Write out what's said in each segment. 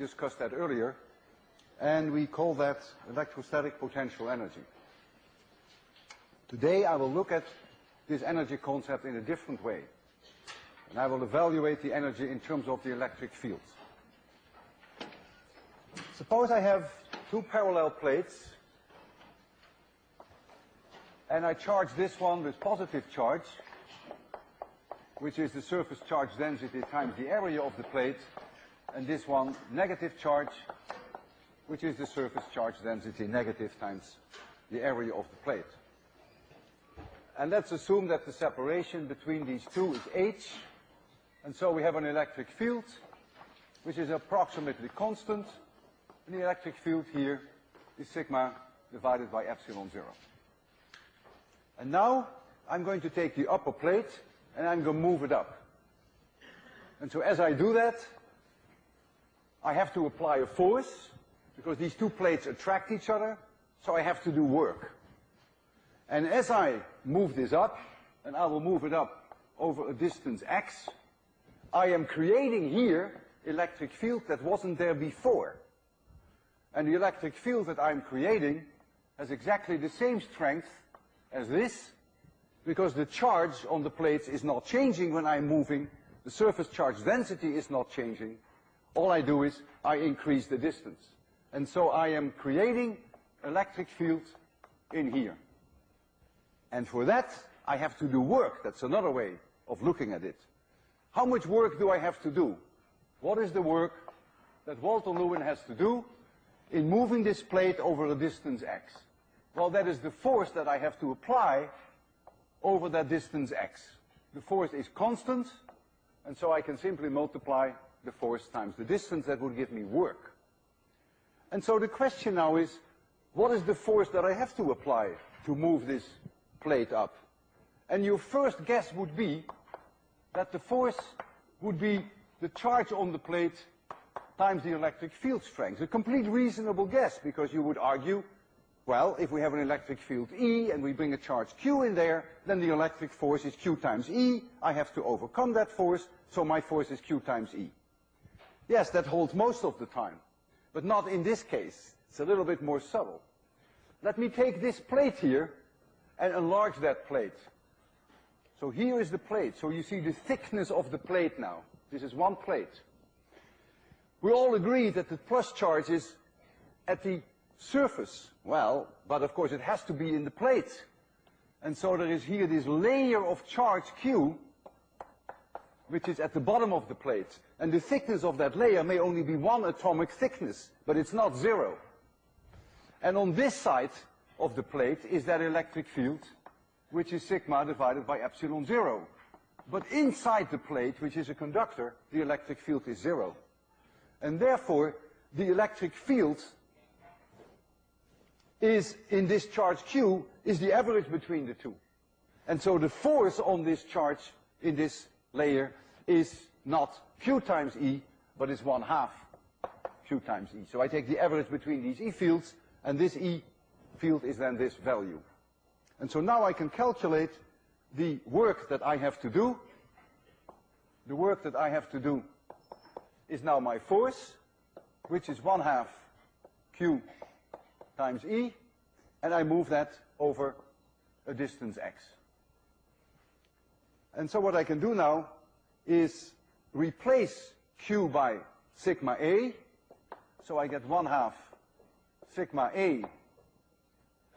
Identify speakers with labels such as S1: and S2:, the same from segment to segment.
S1: discussed that earlier, and we call that electrostatic potential energy. Today I will look at this energy concept in a different way, and I will evaluate the energy in terms of the electric field. Suppose I have two parallel plates, and I charge this one with positive charge, which is the surface charge density times the area of the plate, and this one negative charge, which is the surface charge density negative times the area of the plate. And let's assume that the separation between these two is h, and so we have an electric field which is approximately constant, and the electric field here is sigma divided by epsilon 0. And now I'm going to take the upper plate and I'm going to move it up. And so as I do that, I have to apply a force, because these two plates attract each other, so I have to do work. And as I move this up, and I will move it up over a distance x, I am creating here electric field that wasn't there before. And the electric field that I'm creating has exactly the same strength as this, because the charge on the plates is not changing when I'm moving, the surface charge density is not changing. All I do is I increase the distance. And so I am creating electric field in here. And for that, I have to do work. That's another way of looking at it. How much work do I have to do? What is the work that Walter Lewin has to do in moving this plate over a distance x? Well, that is the force that I have to apply over that distance x. The force is constant, and so I can simply multiply the force times the distance. That would give me work. And so the question now is, what is the force that I have to apply to move this plate up? And your first guess would be that the force would be the charge on the plate times the electric field strength. A complete reasonable guess, because you would argue, well, if we have an electric field E and we bring a charge Q in there, then the electric force is Q times E. I have to overcome that force, so my force is Q times E. Yes, that holds most of the time, but not in this case. It's a little bit more subtle. Let me take this plate here and enlarge that plate. So here is the plate. So you see the thickness of the plate now. This is one plate. We all agree that the plus charge is at the surface. Well, but of course it has to be in the plate. And so there is here this layer of charge Q, which is at the bottom of the plate. And the thickness of that layer may only be one atomic thickness, but it's not zero. And on this side of the plate is that electric field, which is sigma divided by epsilon 0. But inside the plate, which is a conductor, the electric field is 0. And therefore, the electric field is, in this charge Q, is the average between the two. And so the force on this charge in this layer is not Q times E, but is 1/2 Q times E. So I take the average between these E fields, and this E field is then this value. And so now I can calculate the work that I have to do. The work that I have to do is now my force, which is 1/2 Q times E, and I move that over a distance x. And so what I can do now is replace Q by sigma A, so I get 1/2 sigma A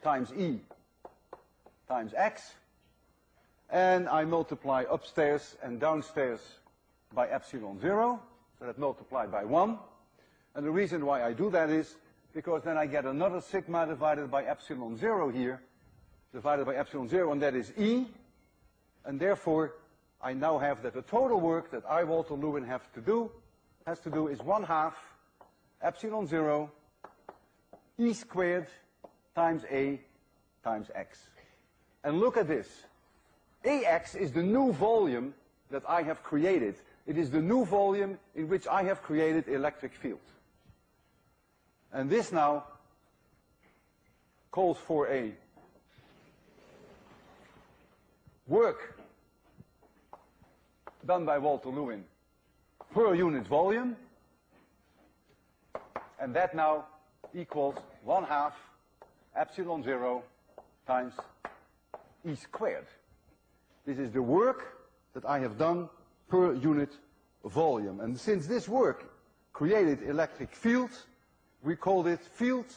S1: times E times x, and I multiply upstairs and downstairs by epsilon 0, so that multiplied by 1. And the reason why I do that is because then I get another sigma divided by epsilon 0 here, divided by epsilon 0, and that is E, and therefore I now have that the total work that I, Walter Lewin, has to do is 1/2 epsilon 0 E squared times A times x. And look at this. AX is the new volume that I have created. It is the new volume in which I have created electric field. And this now calls for a work done by Walter Lewin per unit volume. And that now equals 1/2 epsilon 0 times E squared. This is the work that I have done per unit volume. And since this work created electric field, we called it field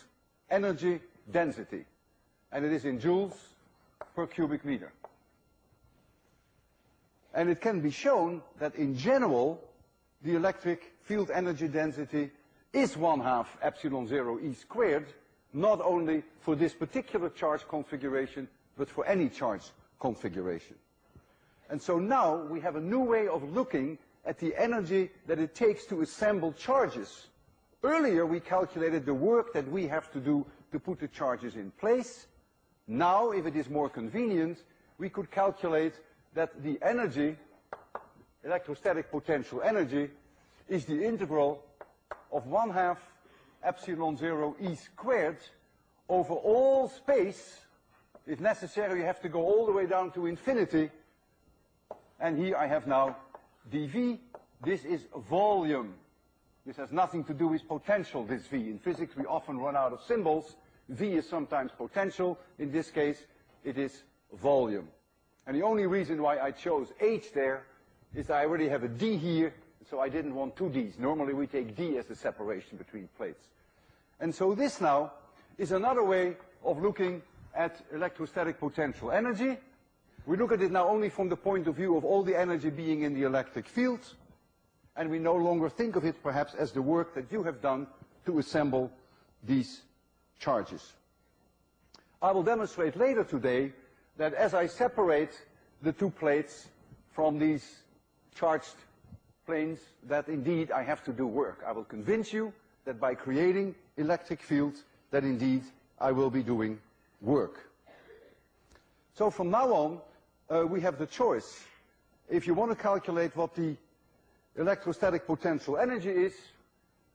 S1: energy density. And it is in joules per cubic meter. And it can be shown that in general, the electric field energy density is 1/2 epsilon 0 E squared, not only for this particular charge configuration, but for any charge configuration. And so now we have a new way of looking at the energy that it takes to assemble charges. Earlier we calculated the work that we have to do to put the charges in place. Now, if it is more convenient, we could calculate that the energy, electrostatic potential energy, is the integral of 1/2 epsilon 0 E squared over all space. If necessary, you have to go all the way down to infinity. And here I have now dV. This is volume. This has nothing to do with potential, this V. In physics, we often run out of symbols. V is sometimes potential. In this case, it is volume. And the only reason why I chose H there is I already have a D here, so I didn't want two Ds. Normally, we take D as the separation between plates. And so this now is another way of looking at electrostatic potential energy. We look at it now only from the point of view of all the energy being in the electric field, and we no longer think of it perhaps as the work that you have done to assemble these charges. I will demonstrate later today that as I separate the two plates from these charged planes, that indeed I have to do work. I will convince you that by creating electric fields, that indeed I will be doing work. So from now on, we have the choice. If you want to calculate what the electrostatic potential energy is,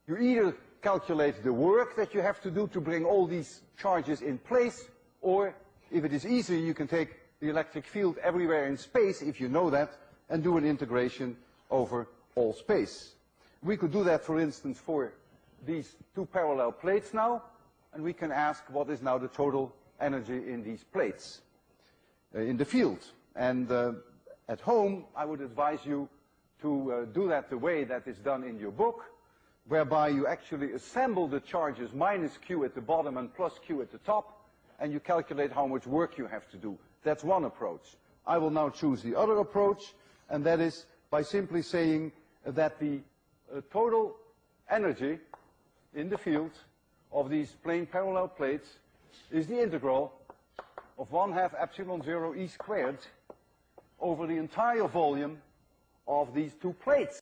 S1: you either calculate the work that you have to do to bring all these charges in place, or if it is easy, you can take the electric field everywhere in space, if you know that, and do an integration over all space. We could do that, for instance, for these two parallel plates now, and we can ask what is now the total energy in these plates, in the field. And at home, I would advise you to do that the way that is done in your book, whereby you actually assemble the charges minus Q at the bottom and plus Q at the top, and you calculate how much work you have to do. That's one approach. I will now choose the other approach, and that is by simply saying that the total energy in the field of these plane parallel plates is the integral of 1/2 epsilon 0 E squared over the entire volume of these two plates.